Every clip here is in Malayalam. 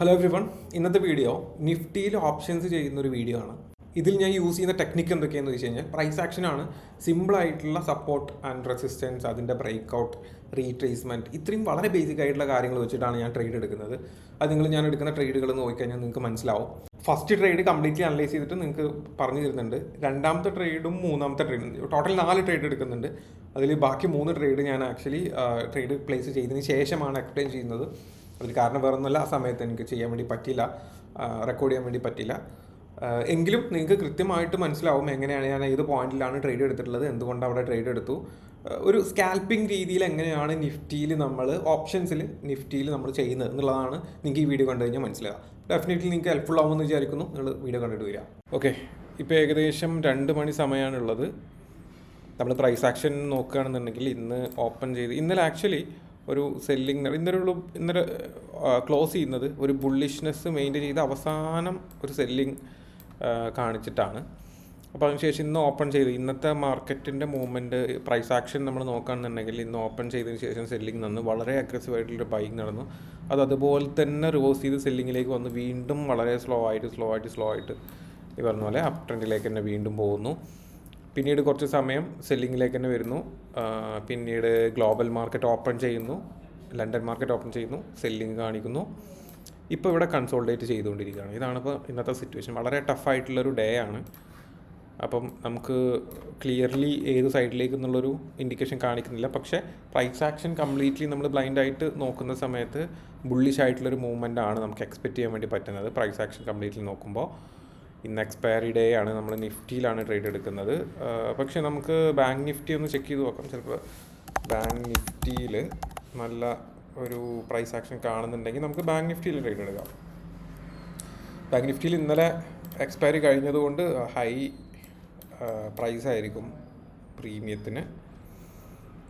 Hello every one. ഇന്നത്തെ വീഡിയോ നിഫ്റ്റിയിൽ ഓപ്ഷൻസ് ചെയ്യുന്ന ഒരു വീഡിയോ ആണ്. ഇതിൽ ഞാൻ യൂസ് ചെയ്യുന്ന ടെക്നിക്ക് എന്തൊക്കെയാണെന്ന് വെച്ച് കഴിഞ്ഞാൽ പ്രൈസ് ആക്ഷനാണ്. സിമ്പിളായിട്ടുള്ള സപ്പോർട്ട് ആൻഡ് റെസിസ്റ്റൻസ്, അതിൻ്റെ ബ്രേക്ക് ഔട്ട്, റീട്രേസ്മെൻറ്റ്, ഇത്രയും വളരെ ബേസിക് ആയിട്ടുള്ള കാര്യങ്ങൾ വെച്ചിട്ടാണ് ഞാൻ ട്രേഡ് എടുക്കുന്നത്. അത് ഞാൻ എടുക്കുന്ന ട്രേഡുകൾ നോക്കിക്കഴിഞ്ഞാൽ നിങ്ങൾക്ക് മനസ്സിലാവും. ഫസ്റ്റ് ട്രേഡ് കംപ്ലീറ്റ്ലി അനലൈസ് ചെയ്തിട്ട് നിങ്ങൾക്ക് പറഞ്ഞു തരുന്നുണ്ട്. രണ്ടാമത്തെ ട്രേഡും മൂന്നാമത്തെ ട്രേഡും ടോട്ടൽ 4 ട്രേഡ് എടുക്കുന്നുണ്ട്. അതിൽ ബാക്കി 3 ട്രേഡ് ഞാൻ ആക്ച്വലി ട്രേഡ് പ്ലേസ് ചെയ്തതിന് ശേഷമാണ് എക്സ്പ്ലെയിൻ ചെയ്യുന്നത്. അതിന് കാരണം വേറെ ഒന്നുമല്ല, ആ സമയത്ത് എനിക്ക് ചെയ്യാൻ വേണ്ടി പറ്റിയില്ല, റെക്കോർഡ് ചെയ്യാൻ വേണ്ടി പറ്റില്ല. എങ്കിലും നിങ്ങൾക്ക് കൃത്യമായിട്ട് മനസ്സിലാവും എങ്ങനെയാണ് ഞാൻ ഏത് പോയിന്റിലാണ് ട്രേഡ് എടുത്തിട്ടുള്ളത്, എന്തുകൊണ്ട് അവിടെ ട്രേഡ് എടുത്തു. ഒരു സ്കാൽപ്പിംഗ് രീതിയിൽ എങ്ങനെയാണ് നിഫ്റ്റിയിൽ നമ്മൾ ഓപ്ഷൻസിൽ നിഫ്റ്റിയിൽ നമ്മൾ ചെയ്യുന്നത് എന്നുള്ളതാണ് നിങ്ങൾക്ക് ഈ വീഡിയോ കണ്ടു കഴിഞ്ഞാൽ മനസ്സിലാവുക. ഡെഫിനറ്റ്ലി നിങ്ങൾക്ക് ഹെൽപ്ഫുൾ ആവുമെന്ന് വിചാരിക്കുന്നു. നിങ്ങൾ വീഡിയോ കണ്ടിട്ട് വരിക. ഓക്കെ, ഇപ്പോൾ ഏകദേശം 2 മണി സമയമാണുള്ളത്. നമ്മൾ പ്രൈസ് ആക്ഷൻ നോക്കുകയാണെന്നുണ്ടെങ്കിൽ ഇന്ന് ഓപ്പൺ ചെയ്ത് ഇന്നലെ ആക്ച്വലി ഒരു സെല്ലിങ്, ഇന്നലെ ക്ലോസ് ചെയ്യുന്നത് ഒരു ബുള്ളിഷ്നെസ് മെയിൻറ്റെയിൻ ചെയ്ത് അവസാനം ഒരു സെല്ലിങ് കാണിച്ചിട്ടാണ്. അപ്പോൾ അതിനുശേഷം ഇന്ന് ഓപ്പൺ ചെയ്ത് ഇന്നത്തെ മാർക്കറ്റിൻ്റെ മൂവ്മെൻറ്റ് പ്രൈസ് ആക്ഷൻ നമ്മൾ നോക്കുകയാണെന്നുണ്ടെങ്കിൽ ഇന്ന് ഓപ്പൺ ചെയ്തതിന് ശേഷം സെല്ലിങ് നടന്നു, വളരെ അഗ്രസീവായിട്ടുള്ളൊരു ബൈങ് നടന്നു. അതുപോലെ തന്നെ റിവേഴ്സ് ചെയ്ത് സെല്ലിങ്ങിലേക്ക് വന്ന് വീണ്ടും വളരെ സ്ലോ ആയിട്ട് ഈ പറഞ്ഞ പോലെ അപ് ട്രെൻഡിലേക്ക് തന്നെ വീണ്ടും പോകുന്നു. പിന്നീട് കുറച്ച് സമയം സെല്ലിങ്ങിലേക്ക് തന്നെ വരുന്നു. പിന്നീട് ഗ്ലോബൽ മാർക്കറ്റ് ഓപ്പൺ ചെയ്യുന്നു, ലണ്ടൻ മാർക്കറ്റ് ഓപ്പൺ ചെയ്യുന്നു, സെല്ലിങ് കാണിക്കുന്നു. ഇപ്പോൾ ഇവിടെ കൺസോൾഡേറ്റ് ചെയ്തുകൊണ്ടിരിക്കുകയാണ്. ഇതാണിപ്പോൾ ഇന്നത്തെ സിറ്റുവേഷൻ. വളരെ ടഫായിട്ടുള്ളൊരു ഡേ ആണ്. അപ്പം നമുക്ക് ക്ലിയർലി ഏത് സൈഡിലേക്ക് എന്നുള്ളൊരു ഇൻഡിക്കേഷൻ കാണിക്കുന്നില്ല. പക്ഷേ പ്രൈസ് ആക്ഷൻ കംപ്ലീറ്റ്ലി നമ്മൾ ബ്ലൈൻഡായിട്ട് നോക്കുന്ന സമയത്ത് ബുള്ളിഷ് ആയിട്ടുള്ളൊരു മൂവ്മെൻ്റ് ആണ് നമുക്ക് എക്സ്പെക്റ്റ് ചെയ്യാൻ വേണ്ടി പറ്റുന്നത്. പ്രൈസ് ആക്ഷൻ കംപ്ലീറ്റ്ലി നോക്കുമ്പോൾ ഇന്ന് എക്സ്പയറി ഡേ ആണ്, നമ്മൾ നിഫ്റ്റിയിലാണ് ട്രേഡ് എടുക്കുന്നത്. പക്ഷേ നമുക്ക് ബാങ്ക് നിഫ്റ്റി ഒന്ന് ചെക്ക് ചെയ്ത് നോക്കാം. ചിലപ്പോൾ ബാങ്ക് നിഫ്റ്റിയിൽ നല്ല ഒരു പ്രൈസ് ആക്ഷൻ കാണുന്നുണ്ടെങ്കിൽ നമുക്ക് ബാങ്ക് നിഫ്റ്റിയിൽ ട്രേഡ് എടുക്കാം. ബാങ്ക് നിഫ്റ്റിയിൽ ഇന്നലെ എക്സ്പയറി കഴിഞ്ഞതുകൊണ്ട് ഹൈ പ്രൈസ് ആയിരിക്കും പ്രീമിയത്തിന്.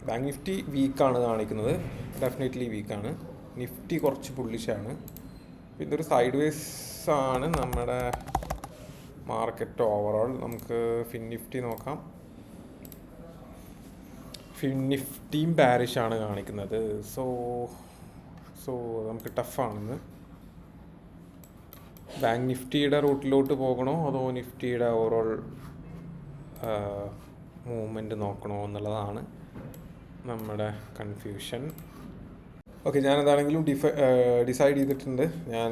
ബാങ്ക് നിഫ്റ്റി വീക്കാണ് കാണിക്കുന്നത്, ഡെഫിനറ്റ്ലി വീക്കാണ്. നിഫ്റ്റി കുറച്ച് ബുള്ളിഷാണ്. ഇതൊരു സൈഡ് വേസ് ആണ് നമ്മുടെ മാർക്കറ്റ് ഓവറോൾ. നമുക്ക് ഫിൻ നിഫ്റ്റി നോക്കാം. ഫിൻ നിഫ്റ്റിയും ബാരിഷാണ് കാണിക്കുന്നത്. സോ നമുക്ക് ടഫാണെന്ന്. ബാങ്ക് നിഫ്റ്റിയുടെ റൂട്ടിലോട്ട് പോകണോ അതോ നിഫ്റ്റിയുടെ ഓവറോൾ മൂവ്മെൻറ്റ് നോക്കണോ എന്നുള്ളതാണ് നമ്മുടെ കൺഫ്യൂഷൻ. ഓക്കെ, ഞാനെന്താണെങ്കിലും ഡിസൈഡ് ചെയ്തിട്ടുണ്ട്. ഞാൻ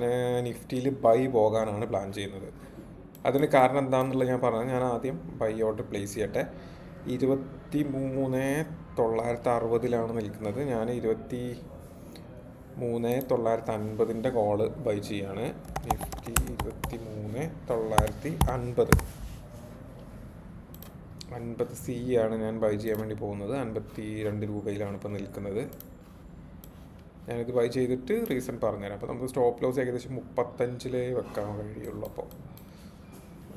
നിഫ്റ്റിയിൽ ബൈ പോകാനാണ് പ്ലാൻ ചെയ്യുന്നത്. അതിന് കാരണം എന്താണെന്നുള്ളത് ഞാൻ പറഞ്ഞത്. ഞാൻ ആദ്യം ബൈ ഓർഡർ പ്ലേസ് ചെയ്യട്ടെ. 23,960 നിൽക്കുന്നത്. ഞാൻ 23,950 കോള് ബൈ ചെയ്യാണ്. നിഫ്റ്റി 23,950 50 ആണ് ഞാൻ ബൈ ചെയ്യാൻ വേണ്ടി പോകുന്നത്. 52 രൂപയിലാണ് ഇപ്പോൾ നിൽക്കുന്നത്. ഞാനിത് ബൈ ചെയ്തിട്ട് റീസൺ പറഞ്ഞുതരാം. അപ്പോൾ നമുക്ക് സ്റ്റോപ്പ് ലോസ് ഏകദേശം 35 വെക്കാൻ കഴിയുള്ളൂ. അപ്പോൾ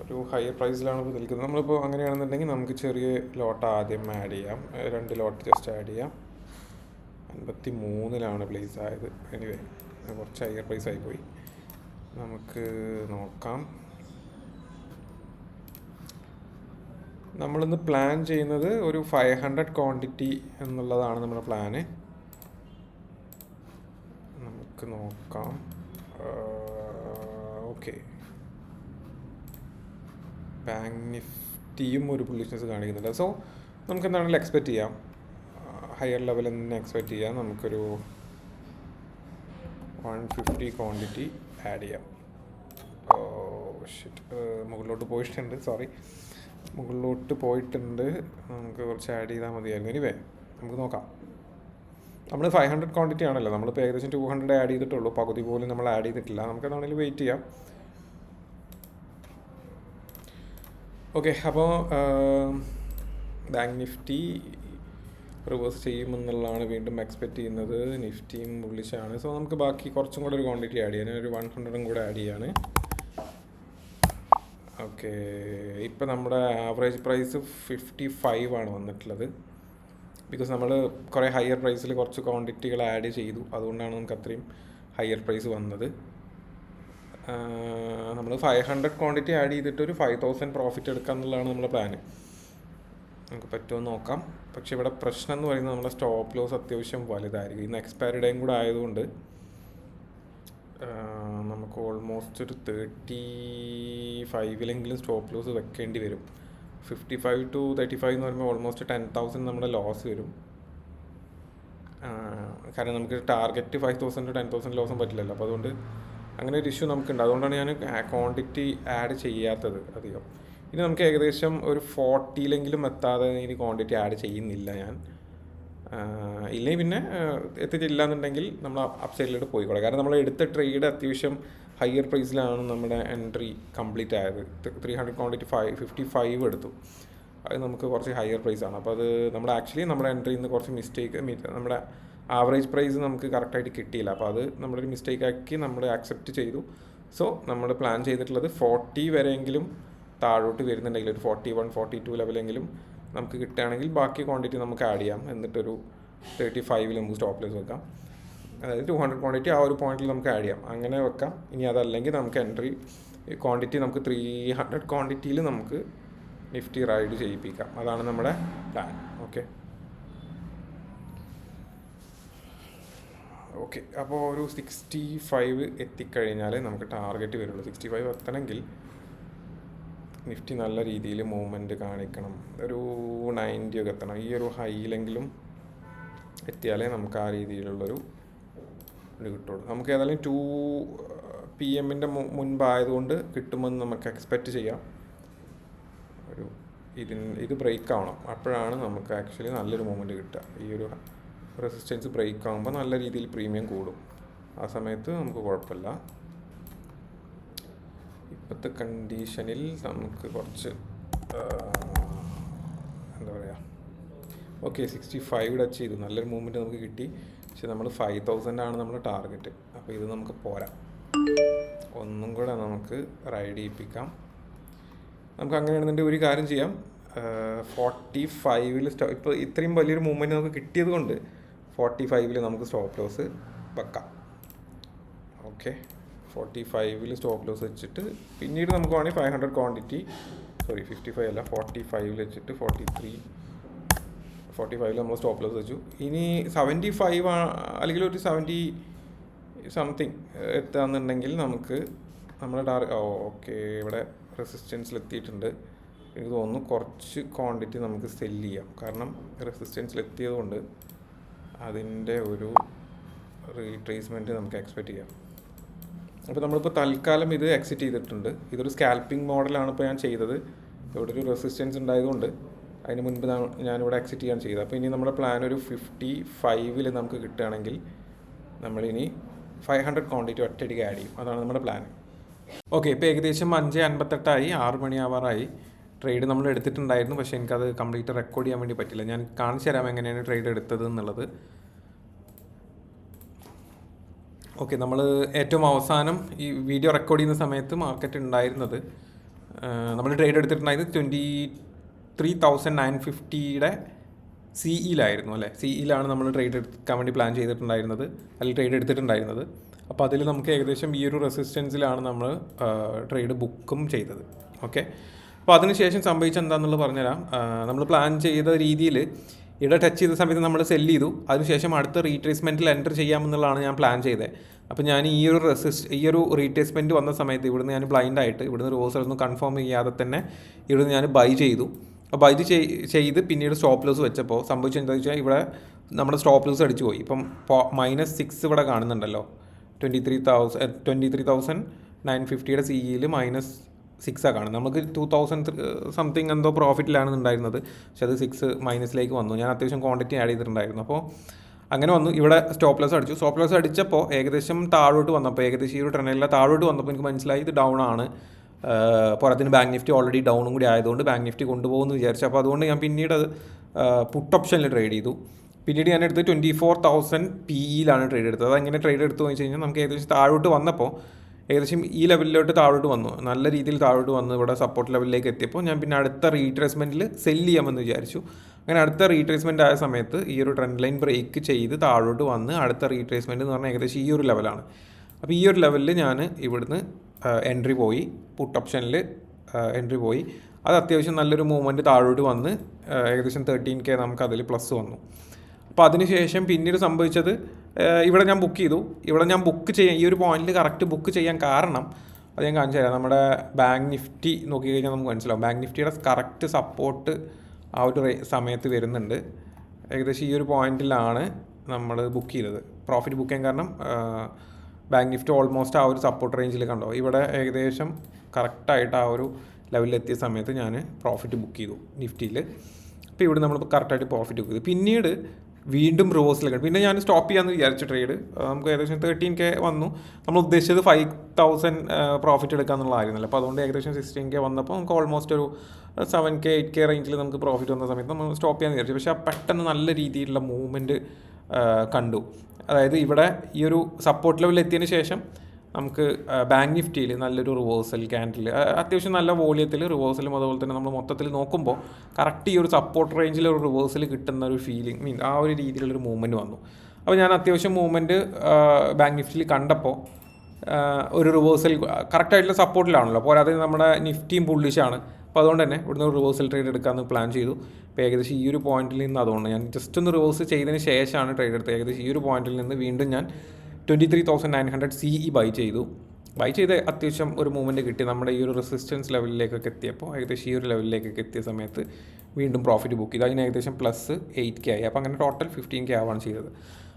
ഒരു ഹയർ പ്രൈസിലാണ് ഇപ്പോൾ നിൽക്കുന്നത്. നമ്മളിപ്പോൾ അങ്ങനെയാണെന്നുണ്ടെങ്കിൽ നമുക്ക് ചെറിയ ലോട്ട് ആദ്യം ആഡ് ചെയ്യാം. 2 ലോട്ട് ജസ്റ്റ് ആഡ് ചെയ്യാം. 53 പ്ലേസ് ആയത്. എനിവേ, കുറച്ച് ഹയർ പ്രൈസ് ആയിപ്പോയി. നമുക്ക് നോക്കാം. നമ്മളിന്ന് പ്ലാൻ ചെയ്യുന്നത് ഒരു 500 ക്വാണ്ടിറ്റി എന്നുള്ളതാണ് നമ്മുടെ പ്ലാന്. നമുക്ക് നോക്കാം. ഓക്കെ, ബാങ്ക് നിഫ്റ്റിയും ഒരു ബുള്ളിഷ്നെസ് കാണിക്കുന്നുണ്ട്. സോ നമുക്ക് എന്താണെങ്കിലും എക്സ്പെക്റ്റ് ചെയ്യാം, ഹയർ ലെവലിൽ തന്നെ എക്സ്പെക്റ്റ് ചെയ്യാം. നമുക്കൊരു 150 ക്വാണ്ടിറ്റി ആഡ് ചെയ്യാം. മുകളിലോട്ട് പോയിട്ടുണ്ട്. നമുക്ക് കുറച്ച് ആഡ് ചെയ്താൽ മതിയായിരുന്നു. എനിവേ, നമുക്ക് നോക്കാം. നമ്മൾ 500 ക്വാണ്ടിറ്റി ആണല്ലോ, നമ്മളിപ്പോൾ ഏകദേശം 200 ആഡ് ചെയ്തിട്ടുള്ളൂ. പകുതി പോലും നമ്മൾ ആഡ് ചെയ്തിട്ടില്ല. നമുക്ക് എന്താണെങ്കിലും വെയിറ്റ് ചെയ്യാം. ഓക്കെ, അപ്പോൾ ബാങ്ക് നിഫ്റ്റി റിവേഴ്സ് ചെയ്യുമെന്നുള്ളതാണ് വീണ്ടും എക്സ്പെക്റ്റ് ചെയ്യുന്നത്. നിഫ്റ്റിയും ബുള്ളിഷാണ്. സോ നമുക്ക് ബാക്കി കുറച്ചും കൂടെ ഒരു ക്വാണ്ടിറ്റി ആഡ് ചെയ്യാൻ, ഒരു 100 കൂടെ ആഡ് ചെയ്യാണ്. ഓക്കെ, ഇപ്പോൾ നമ്മുടെ ആവറേജ് പ്രൈസ് 55 ആണ് വന്നിട്ടുള്ളത്. ബിക്കോസ് നമ്മൾ കുറേ ഹയർ പ്രൈസിൽ കുറച്ച് ക്വാണ്ടിറ്റികൾ ആഡ് ചെയ്തു, അതുകൊണ്ടാണ് നമുക്ക് അത്രയും ഹയർ പ്രൈസ് വന്നത്. നമ്മൾ 500 ക്വാണ്ടിറ്റി ആഡ് ചെയ്തിട്ട് ഒരു 5,000 പ്രോഫിറ്റ് എടുക്കുക എന്നുള്ളതാണ് നമ്മുടെ പ്ലാന്. നമുക്ക് പറ്റുമോ നോക്കാം. പക്ഷെ ഇവിടെ പ്രശ്നം എന്ന് പറയുന്നത് നമ്മുടെ സ്റ്റോപ്പ് ലോസ് അത്യാവശ്യം വലുതായിരിക്കും. ഇന്ന് എക്സ്പയറി ഡേയും കൂടെ ആയതുകൊണ്ട് നമുക്ക് ഓൾമോസ്റ്റ് ഒരു 35-ലെങ്കിലും സ്റ്റോപ്പ് ലോസ് വെക്കേണ്ടി വരും. 55 to 35 എന്ന് പറയുമ്പോൾ ഓൾമോസ്റ്റ് 10,000 നമ്മുടെ ലോസ് വരും. കാരണം നമുക്ക് ടാർഗറ്റ് 5,000 to 10,000 ലോസും പറ്റില്ലല്ലോ. അപ്പോൾ അതുകൊണ്ട് അങ്ങനെ ഒരു ഇഷ്യൂ നമുക്കുണ്ട്. അതുകൊണ്ടാണ് ഞാൻ ക്വാണ്ടിറ്റി ആഡ് ചെയ്യാത്തത് അധികം. ഇനി നമുക്ക് ഏകദേശം ഒരു 40-ലെങ്കിലും എത്താതെ ഇനി ക്വാണ്ടിറ്റി ആഡ് ചെയ്യുന്നില്ല ഞാൻ. ഇല്ലെങ്കിൽ പിന്നെ എത്തിച്ചില്ല എന്നുണ്ടെങ്കിൽ നമ്മൾ അപ്സൈഡിലോട്ട് പോയിക്കോളാം. കാരണം നമ്മൾ എടുത്ത ട്രേഡ് അത്യാവശ്യം ഹയർ പ്രൈസിലാണ് നമ്മുടെ എൻട്രി കംപ്ലീറ്റ് ആയത്. 300 ക്വാണ്ടിറ്റി 55 എടുത്തു. അത് നമുക്ക് കുറച്ച് ഹയർ പ്രൈസാണ്. അപ്പോൾ അത് നമ്മൾ ആക്ച്വലി നമ്മുടെ എൻട്രിയിൽ നിന്ന് കുറച്ച് മിസ്റ്റേക്ക്, നമ്മുടെ ആവറേജ് പ്രൈസ് നമുക്ക് കറക്റ്റായിട്ട് കിട്ടിയില്ല. അപ്പോൾ അത് നമ്മളൊരു മിസ്റ്റേക്ക് ആക്കി നമ്മൾ ആക്സെപ്റ്റ് ചെയ്തു. സോ നമ്മൾ പ്ലാൻ ചെയ്തിട്ടുള്ളത് 40 വരെയെങ്കിലും താഴോട്ട് വരുന്നുണ്ടെങ്കിൽ ഒരു 41, 42 ലെവലെങ്കിലും നമുക്ക് കിട്ടുകയാണെങ്കിൽ ബാക്കി ക്വാണ്ടിറ്റി നമുക്ക് ആഡ് ചെയ്യാം. എന്നിട്ടൊരു 35 നമുക്ക് സ്റ്റോപ്പ് ലോസ് വെക്കാം. അതായത് 200 ക്വാണ്ടിറ്റി ആ ഒരു പോയിന്റിൽ നമുക്ക് ആഡ് ചെയ്യാം. അങ്ങനെ വെക്കാം. ഇനി അതല്ലെങ്കിൽ നമുക്ക് എൻട്രി ക്വാണ്ടിറ്റി നമുക്ക് 300 ക്വാണ്ടിറ്റിയിൽ നമുക്ക് നിഫ്റ്റി റൈഡ് ചെയ്യിപ്പിക്കാം. അതാണ് നമ്മുടെ പ്ലാൻ. ഓക്കെ അപ്പോൾ ഒരു 65 എത്തിക്കഴിഞ്ഞാൽ നമുക്ക് ടാർഗറ്റ് വരുള്ളൂ. 65 എത്തണമെങ്കിൽ നിഫ്റ്റി നല്ല രീതിയിൽ മൂവ്മെൻറ്റ് കാണിക്കണം. ഒരു 90 ഒക്കെ എത്തണം. ഈ ഒരു ഹൈയിലെങ്കിലും എത്തിയാലേ നമുക്ക് ആ രീതിയിലുള്ളൊരു ഇത് കിട്ടുള്ളൂ. നമുക്ക് ഏതായാലും 2 PM മുൻപായതുകൊണ്ട് കിട്ടുമെന്ന് നമുക്ക് എക്സ്പെക്റ്റ് ചെയ്യാം. ഒരു ഇത് ബ്രേക്ക് ആവണം. അപ്പോഴാണ് നമുക്ക് ആക്ച്വലി നല്ലൊരു മൂവ്മെൻറ്റ് കിട്ടുക. ഈ ഒരു റെസിസ്റ്റൻസ് ബ്രേക്ക് ആകുമ്പോൾ നല്ല രീതിയിൽ പ്രീമിയം കൂടും. ആ സമയത്ത് നമുക്ക് കുഴപ്പമില്ല. ഇപ്പോഴത്തെ കണ്ടീഷനിൽ നമുക്ക് കുറച്ച് എന്താ പറയുക, 65 ടച്ച് ചെയ്തു. നല്ലൊരു മൂവ്മെൻറ്റ് നമുക്ക് കിട്ടി. പക്ഷെ നമ്മൾ 5,000 ആണ് നമ്മുടെ ടാർഗറ്റ്. അപ്പോൾ ഇത് നമുക്ക് പോരാ. ഒന്നും കൂടെ നമുക്ക് റൈഡ് ചെയ്യിപ്പിക്കാം. നമുക്ക് അങ്ങനെയാണെന്നുണ്ടെങ്കിൽ ഒരു കാര്യം ചെയ്യാം. 45-ൽ ഇപ്പോൾ ഇത്രയും വലിയൊരു മൂവ്മെൻറ്റ് നമുക്ക് കിട്ടിയത് കൊണ്ട് 45-ൽ നമുക്ക് സ്റ്റോപ്പ് ലോസ് വെക്കാം. 45-ൽ സ്റ്റോപ്പ് ലോസ് വെച്ചിട്ട് പിന്നീട് നമുക്ക് വേണമെങ്കിൽ 500 ക്വാണ്ടിറ്റി 55 അല്ല 45-ൽ വെച്ചിട്ട് 45-ൽ നമ്മൾ സ്റ്റോപ്പ് ലോസ് വെച്ചു. ഇനി 75 അല്ലെങ്കിൽ ഒരു 70 സംതിങ് എത്താന്നുണ്ടെങ്കിൽ നമുക്ക് നമ്മുടെ ഇവിടെ റെസിസ്റ്റൻസിലെത്തിയിട്ടുണ്ട്. എനിക്ക് തോന്നുന്നു കുറച്ച് ക്വാണ്ടിറ്റി നമുക്ക് സെല്ല് ചെയ്യാം. കാരണം റെസിസ്റ്റൻസിലെത്തിയത് കൊണ്ട് അതിൻ്റെ ഒരു റീട്രേസ്മെൻറ്റ് നമുക്ക് എക്സ്പെക്റ്റ് ചെയ്യാം. അപ്പോൾ നമ്മളിപ്പോൾ തൽക്കാലം ഇത് എക്സിറ്റ് ചെയ്തിട്ടുണ്ട്. ഇതൊരു സ്കാൽപ്പിംഗ് മോഡലാണ് ഇപ്പോൾ ഞാൻ ചെയ്തത്. ഇവിടെ ഒരു റെസിസ്റ്റൻസ് ഉണ്ടായതുകൊണ്ട് അതിന് മുൻപ് ഞാനിവിടെ എക്സിറ്റ് ചെയ്യാൻ ചെയ്തത്. അപ്പോൾ ഇനി നമ്മുടെ പ്ലാൻ ഒരു 55-ൽ നമുക്ക് കിട്ടുകയാണെങ്കിൽ നമ്മളിനി 500 ക്വാണ്ടിറ്റി ഒറ്റയടിക്ക് ആഡ് ചെയ്യും. അതാണ് നമ്മുടെ പ്ലാൻ. ഇപ്പോൾ ഏകദേശം 5:58 6 മണിയാവാറായി. ട്രേഡ് നമ്മൾ എടുത്തിട്ടുണ്ടായിരുന്നു. പക്ഷേ എനിക്കത് കംപ്ലീറ്റ് റെക്കോർഡ് ചെയ്യാൻ വേണ്ടി പറ്റില്ല. ഞാൻ കാണിച്ചു തരാം എങ്ങനെയാണ് ട്രേഡ് എടുത്തത് എന്നുള്ളത്. നമ്മൾ ഏറ്റവും അവസാനം ഈ വീഡിയോ റെക്കോർഡ് ചെയ്യുന്ന സമയത്ത് മാർക്കറ്റ് ഉണ്ടായിരുന്നത്, നമ്മൾ ട്രേഡ് എടുത്തിട്ടുണ്ടായിരുന്നത് 23,950-യുടെ CEയിലായിരുന്നു അല്ലേ. CEയിലാണ് നമ്മൾ ട്രേഡ് എടുക്കാൻ വേണ്ടി പ്ലാൻ ചെയ്തിട്ടുണ്ടായിരുന്നത്, അല്ലെങ്കിൽ ട്രേഡ് എടുത്തിട്ടുണ്ടായിരുന്നത്. അപ്പോൾ അതിൽ നമുക്ക് ഏകദേശം ഈ ഒരു റെസിസ്റ്റൻസിലാണ് നമ്മൾ ട്രേഡ് ബുക്കും ചെയ്തത്. അപ്പോൾ അതിനുശേഷം സംഭവിച്ചത് എന്താണെന്നുള്ളത് പറഞ്ഞുതരാം. നമ്മൾ പ്ലാൻ ചെയ്ത രീതിയിൽ ഇവിടെ ടച്ച് ചെയ്ത സമയത്ത് നമ്മൾ സെല്ല് ചെയ്തു. അതിനുശേഷം അടുത്ത റീട്രേസ്മെൻറ്റിൽ എൻ്റർ ചെയ്യാമെന്നുള്ളതാണ് ഞാൻ പ്ലാൻ ചെയ്തത്. അപ്പോൾ ഞാൻ ഈ ഒരു റീട്രേസ്മെൻറ്റ് വന്ന സമയത്ത് ഇവിടുന്ന് ഞാൻ ബ്ലൈൻഡായിട്ട് ഇവിടുന്ന് റിവേഴ്സലൊന്നും കൺഫേം ചെയ്യാതെ തന്നെ ഇവിടുന്ന് ഞാൻ ബൈ ചെയ്തു. ബൈ ചെയ്ത് പിന്നീട് സ്റ്റോപ്പ് ലോസ് വെച്ചപ്പോൾ സംഭവിച്ചത് എന്താണെന്ന് വെച്ചാൽ ഇവിടെ നമ്മുടെ സ്റ്റോപ്പ് ലോസ് അടിച്ചു പോയി. ഇപ്പം -6 ഇവിടെ കാണുന്നുണ്ടല്ലോ. 23,950-യുടെ CEയിൽ -6 കാണുന്നത്. നമുക്ക് 2,000 സംതിങ് എന്തോ പ്രോഫിറ്റിലാണ് ഉണ്ടായിരുന്നത്. പക്ഷെ അത് 6 മൈനസിലേക്ക് വന്നു. ഞാൻ അത്യാവശ്യം ക്വാണ്ടിറ്റി ആഡ് ചെയ്തിട്ടുണ്ടായിരുന്നു. അപ്പോൾ അങ്ങനെ വന്നു. ഇവിടെ സ്റ്റോപ്പ് ലോസ് അടിച്ചു. സ്റ്റോപ്പ് ലോസ് അടിച്ചപ്പോൾ ഏകദേശം താഴോട്ട് വന്നപ്പോൾ, ഏകദേശം ഈ ഒരു ട്രെൻഡിലെ താഴോട്ട് വന്നപ്പോൾ എനിക്ക് മനസ്സിലായി ഇത് ഡൗൺ ആണ്. പുറത്തിന് ബാങ്ക് നിഫ്റ്റി ഓൾറെഡി ഡൗണും കൂടി ആയതുകൊണ്ട് ബാങ്ക് നിഫ്റ്റി കൊണ്ടുപോകുമെന്ന് വിചാരിച്ചു. അപ്പോൾ അതുകൊണ്ട് ഞാൻ പിന്നീട് പുട്ട് ഓപ്ഷനിൽ ട്രേഡ് ചെയ്തു. പിന്നീട് ഞാൻ എടുത്ത് 24,000 PEയിലാണ് ട്രേഡ് എടുത്തത്. അതെങ്ങനെ ട്രേഡ് എടുത്തു എന്ന് വെച്ച് കഴിഞ്ഞാൽ നമുക്ക് ഏകദേശം താഴോട്ട് വന്നപ്പോൾ ഏകദേശം ഈ ലെവലിലോട്ട് താഴോട്ട് വന്നു. നല്ല രീതിയിൽ താഴോട്ട് വന്ന് ഇവിടെ സപ്പോർട്ട് ലെവലിലേക്ക് എത്തിയപ്പോൾ ഞാൻ പിന്നെ അടുത്ത റീട്രേസ്മെൻറ്റിൽ സെല്ല് ചെയ്യാമെന്ന് വിചാരിച്ചു. അങ്ങനെ അടുത്ത റീട്രേസ്മെൻറ്റ് ആയ സമയത്ത് ഈ ഒരു ട്രെൻഡ് ലൈൻ ബ്രേക്ക് ചെയ്ത് താഴോട്ട് വന്ന് അടുത്ത റീട്രേസ്മെൻറ്റ് എന്ന് പറഞ്ഞാൽ ഏകദേശം ഈ ഒരു ലെവലാണ്. അപ്പോൾ ഈ ഒരു ലെവലിൽ ഞാൻ ഇവിടുന്ന് എൻട്രി പോയി, പുട്ട് ഓപ്ഷനിൽ എൻട്രി പോയി. അത് അത്യാവശ്യം നല്ലൊരു മൂവ്മെൻറ്റ് താഴോട്ട് വന്ന് ഏകദേശം 13K നമുക്ക് അതിൽ പ്ലസ് വന്നു. അപ്പോൾ അതിനുശേഷം പിന്നീട് സംഭവിച്ചത് ഇവിടെ ഞാൻ ബുക്ക് ചെയ്തു. ഇവിടെ ഞാൻ ബുക്ക് ചെയ്യാൻ ഈ ഒരു പോയിന്റിൽ കറക്റ്റ് ബുക്ക് ചെയ്യാൻ കാരണം അത് ഞാൻ കാണിച്ചു തരാം. നമ്മുടെ ബാങ്ക് നിഫ്റ്റി നോക്കിക്കഴിഞ്ഞാൽ നമുക്ക് മനസ്സിലാവും. ബാങ്ക് നിഫ്റ്റിയുടെ കറക്റ്റ് സപ്പോർട്ട് ആ ഒരു സമയത്ത് വരുന്നുണ്ട്. ഏകദേശം ഈ ഒരു പോയിന്റിലാണ് നമ്മൾ ബുക്ക് ചെയ്തത്. പ്രോഫിറ്റ് ബുക്ക് ചെയ്യാൻ കാരണം ബാങ്ക് നിഫ്റ്റി ഓൾമോസ്റ്റ് ആ ഒരു സപ്പോർട്ട് റേഞ്ചിൽ കണ്ടോ. ഇവിടെ ഏകദേശം കറക്റ്റായിട്ട് ആ ഒരു ലെവലിലെത്തിയ സമയത്ത് ഞാൻ പ്രോഫിറ്റ് ബുക്ക് ചെയ്തു നിഫ്റ്റിയിൽ. അപ്പോൾ ഇവിടെ നമ്മൾ കറക്റ്റായിട്ട് പ്രോഫിറ്റ് ബുക്ക് ചെയ്തു. പിന്നീട് വീണ്ടും റിവേഴ്സിലേക്ക് പിന്നെ ഞാൻ സ്റ്റോപ്പ് ചെയ്യാമെന്ന് വിചാരിച്ചു ട്രേഡ്. നമുക്ക് ഏകദേശം 13K വന്നു. നമ്മൾ ഉദ്ദേശിച്ചത് 5,000 പ്രോഫിറ്റ് എടുക്കാമെന്നുള്ളതായിരുന്നല്ലോ. അപ്പോൾ അതുകൊണ്ട് ഏകദേശം 16K വന്നപ്പോൾ നമുക്ക് ഓൾമോസ്റ്റ് ഒരു 7K 8K റേഞ്ചിൽ നമുക്ക് പ്രോഫിറ്റ് വന്ന സമയത്ത് നമ്മൾ സ്റ്റോപ്പ് ചെയ്യാമെന്ന് വിചാരിച്ചു. പക്ഷേ പെട്ടെന്ന് നല്ല രീതിയിലുള്ള മൂവ്മെൻറ്റ് കണ്ടു. അതായത് ഇവിടെ ഈ ഒരു സപ്പോർട്ട് ലെവലിൽ എത്തിയതിന് ശേഷം നമുക്ക് ബാങ്ക് നിഫ്റ്റിയിൽ നല്ലൊരു റിവേഴ്സൽ ക്യാൻഡിൽ അത്യാവശ്യം നല്ല വോളിയത്തിൽ റിവേഴ്സലും അതുപോലെ തന്നെ നമ്മൾ മൊത്തത്തിൽ നോക്കുമ്പോൾ കറക്റ്റ് ഈ ഒരു സപ്പോർട്ട് റേഞ്ചിൽ ഒരു റിവേഴ്സൽ കിട്ടുന്ന ഒരു ഫീലിംഗ് ആ ഒരു രീതിയിലുള്ളൊരു മൂവ്മെൻറ്റ് വന്നു. അപ്പോൾ ഞാൻ അത്യാവശ്യം മൂവ്മെൻറ്റ് ബാങ്ക് നിഫ്റ്റിയിൽ കണ്ടപ്പോൾ ഒരു റിവേഴ്സൽ കറക്റ്റായിട്ടുള്ള സപ്പോർട്ടിലാണല്ലോ. അപ്പോൾ അത് നമ്മുടെ നിഫ്റ്റിയും ബുള്ളിഷാണ്. അപ്പോൾ അതുകൊണ്ട് തന്നെ ഇവിടുന്ന് ഒരു റിവേഴ്സൽ ട്രേഡ് എടുക്കാമെന്ന് പ്ലാൻ ചെയ്തു. അപ്പോൾ ഏകദേശം ഈ ഒരു പോയിന്റിൽ നിന്ന് അതുകൊണ്ട് ഞാൻ ജസ്റ്റ് ഒന്ന് റിവേഴ്സ് ചെയ്തതിന് ശേഷമാണ് ട്രേഡ് എടുത്തത്. ഏകദേശം ഈ ഒരു പോയിന്റിൽ നിന്ന് വീണ്ടും ഞാൻ 23,900 CE ബൈ ചെയ്ത് അത്യാവശ്യം ഒരു മൂവ്മെൻറ്റ് കിട്ടി. നമ്മുടെ ഈ ഒരു റെസിസ്റ്റൻസ് ലെവലിലേക്കൊക്കെ എത്തിയപ്പോൾ ഏകദേശം ഈ ഒരു ലെവലിലേക്കൊക്കെ എത്തിയ സമയത്ത് വീണ്ടും പ്രോഫിറ്റ് ബുക്ക് ചെയ്തു. അതിന് ഏകദേശം +8K ആയി. അപ്പോൾ അങ്ങനെ ടോട്ടൽ 15K ആവാണ് ചെയ്തത്.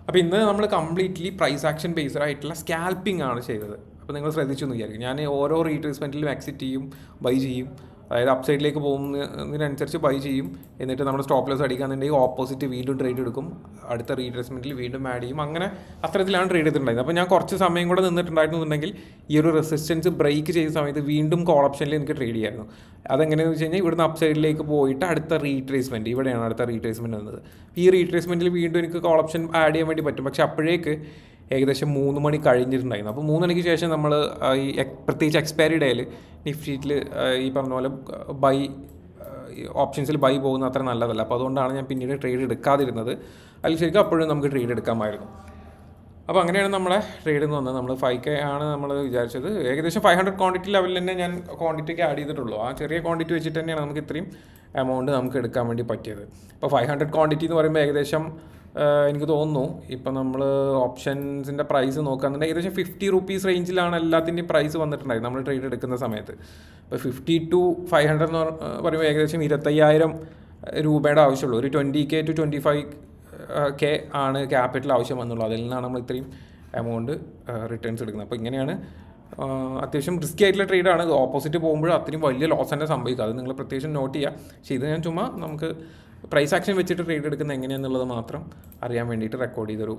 അപ്പോൾ ഇന്ന് നമ്മൾ കംപ്ലീറ്റ്ലി പ്രൈസ് ആക്ഷൻ ബേസ്ഡ് ആയിട്ടുള്ള സ്കാൽപ്പിംഗ് ആണ് ചെയ്തത്. അപ്പോൾ നിങ്ങൾ ശ്രദ്ധിച്ചു എന്ന് വിചാരിക്കും. ഞാൻ ഓരോ റീട്രേസ്മെൻറ്റിലും എക്സിറ്റ് ചെയ്യും, ബൈ ചെയ്യും. അതായത് അപ്പ് സൈഡിലേക്ക് പോകുന്നതിനനുസരിച്ച് ബൈ ചെയ്യും. എന്നിട്ട് നമ്മൾ സ്റ്റോപ്പ് ലോസ് അടിക്കാന്നുണ്ടെങ്കിൽ ഓപ്പോസിറ്റ് വീണ്ടും ട്രേഡ് എടുക്കും. അടുത്ത റീട്രേസ്മെൻറ്റിൽ വീണ്ടും ആഡ് ചെയ്യും. അങ്ങനെ അത്തരത്തിലാണ് ട്രേഡ് ചെയ്തിട്ടുണ്ടായിരുന്നത്. അപ്പോൾ ഞാൻ കുറച്ച് സമയം കൂടെ നിന്നിട്ടുണ്ടായിരുന്നുണ്ടെങ്കിൽ ഈ ഒരു റെസിസ്റ്റൻസ് ബ്രേക്ക് ചെയ്ത സമയത്ത് വീണ്ടും കോൾ ഓപ്ഷനിൽ എനിക്ക് ട്രേഡ് ചെയ്യായിരുന്നു. അതെങ്ങനെയാണെന്ന് വെച്ച് കഴിഞ്ഞാൽ ഇവിടുന്ന് അപ്പ് സൈഡിലേക്ക് പോയിട്ട് അടുത്ത റീട്രേസ്മെൻറ്റ് ഇവിടെയാണ് അടുത്ത റീട്രേസ്മെൻറ്റ് വന്നത്. ഈ റീട്രേസ്മെൻറ്റിൽ വീണ്ടും എനിക്ക് കോൾ ഓപ്ഷൻ ആഡ് ചെയ്യാൻ വേണ്ടി പറ്റും. പക്ഷേ അപ്പോഴേക്ക് ഏകദേശം 3 മണി കഴിഞ്ഞിട്ടുണ്ടായിരുന്നു. അപ്പോൾ 3 മണിക്ക് ശേഷം നമ്മൾ ഈ പ്രത്യേകിച്ച് എക്സ്പയറി ഡേയിൽ നിഫ്റ്റിയിൽ ഈ പറഞ്ഞ പോലെ ബൈ ഓപ്ഷൻസിൽ ബൈ പോകുന്ന അത്ര നല്ലതല്ല. അപ്പോൾ അതുകൊണ്ടാണ് ഞാൻ പിന്നീട് ട്രേഡ് എടുക്കാതിരുന്നത്. അതിൽ ശരിക്കും അപ്പോഴും നമുക്ക് ട്രേഡ് എടുക്കാമായിരുന്നു. അപ്പോൾ അങ്ങനെയാണ് നമ്മളെ ട്രേഡ് എന്ന് വന്നത്. നമ്മൾ 5K ആണ് നമ്മൾ വിചാരിച്ചത്. ഏകദേശം 500 ക്വാണ്ടിറ്റി ലെവലിൽ തന്നെ ഞാൻ ക്വാണ്ടിറ്റിക്ക് ആഡ് ചെയ്തിട്ടുള്ളൂ. ആ ചെറിയ ക്വാണ്ടിറ്റി വെച്ചിട്ട് തന്നെയാണ് നമുക്ക് ഇത്രയും എമൗണ്ട് നമുക്ക് എടുക്കാൻ വേണ്ടി പറ്റിയത്. അപ്പോൾ 500 ക്വാണ്ടിറ്റി എന്ന് പറയുമ്പോൾ ഏകദേശം എനിക്ക് തോന്നുന്നു ഇപ്പം നമ്മൾ ഓപ്ഷൻസിൻ്റെ പ്രൈസ് നോക്കുകയാണെന്നുണ്ടെങ്കിൽ ഏകദേശം 50 rupees റേഞ്ചിലാണ് എല്ലാത്തിൻ്റെയും പ്രൈസ് വന്നിട്ടുണ്ടായിരുന്നു നമ്മൾ ട്രേഡ് എടുക്കുന്ന സമയത്ത്. ഇപ്പോൾ 50 to 500 എന്ന് പറയുമ്പോൾ ഏകദേശം 25,000 രൂപയുടെ ആവശ്യമുള്ളൂ. ഒരു 20K to 25K ആണ് ക്യാപിറ്റൽ ആവശ്യം വന്നുള്ളൂ. അതിൽ നിന്നാണ് നമ്മൾ ഇത്രയും എമൗണ്ട് റിട്ടേൺസ് എടുക്കുന്നത്. അപ്പോൾ ഇങ്ങനെയാണ് അത്യാവശ്യം റിസ്കി ആയിട്ടുള്ള ട്രേഡാണ്. ഓപ്പോസിറ്റ് പോകുമ്പോൾ അത്രയും വലിയ ലോസ് തന്നെ സംഭവിക്കുക. അത് നിങ്ങൾ പ്രത്യേകിച്ചും നോട്ട് ചെയ്യുക. പക്ഷേ ഇത് ഞാൻ ചുമ്മാ നമുക്ക് പ്രൈസ് ആക്ഷൻ വെച്ചിട്ട് ട്രേഡ് എടുക്കുന്നത് എങ്ങനെയാണെന്നുള്ളത് മാത്രം അറിയാൻ വേണ്ടിയിട്ട് റെക്കോർഡ് ചെയ്തൊരു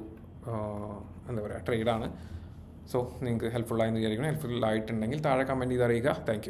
എന്താ പറയുക ട്രേഡാണ്. സോ നിങ്ങൾക്ക് ഹെൽപ്ഫുൾ ആയെന്ന് വിചാരിക്കണം. ഹെൽപ്ഫുൾ ആയിട്ടുണ്ടെങ്കിൽ താഴെ കമൻറ്റ് ചെയ്ത് അറിയുക. Thank you.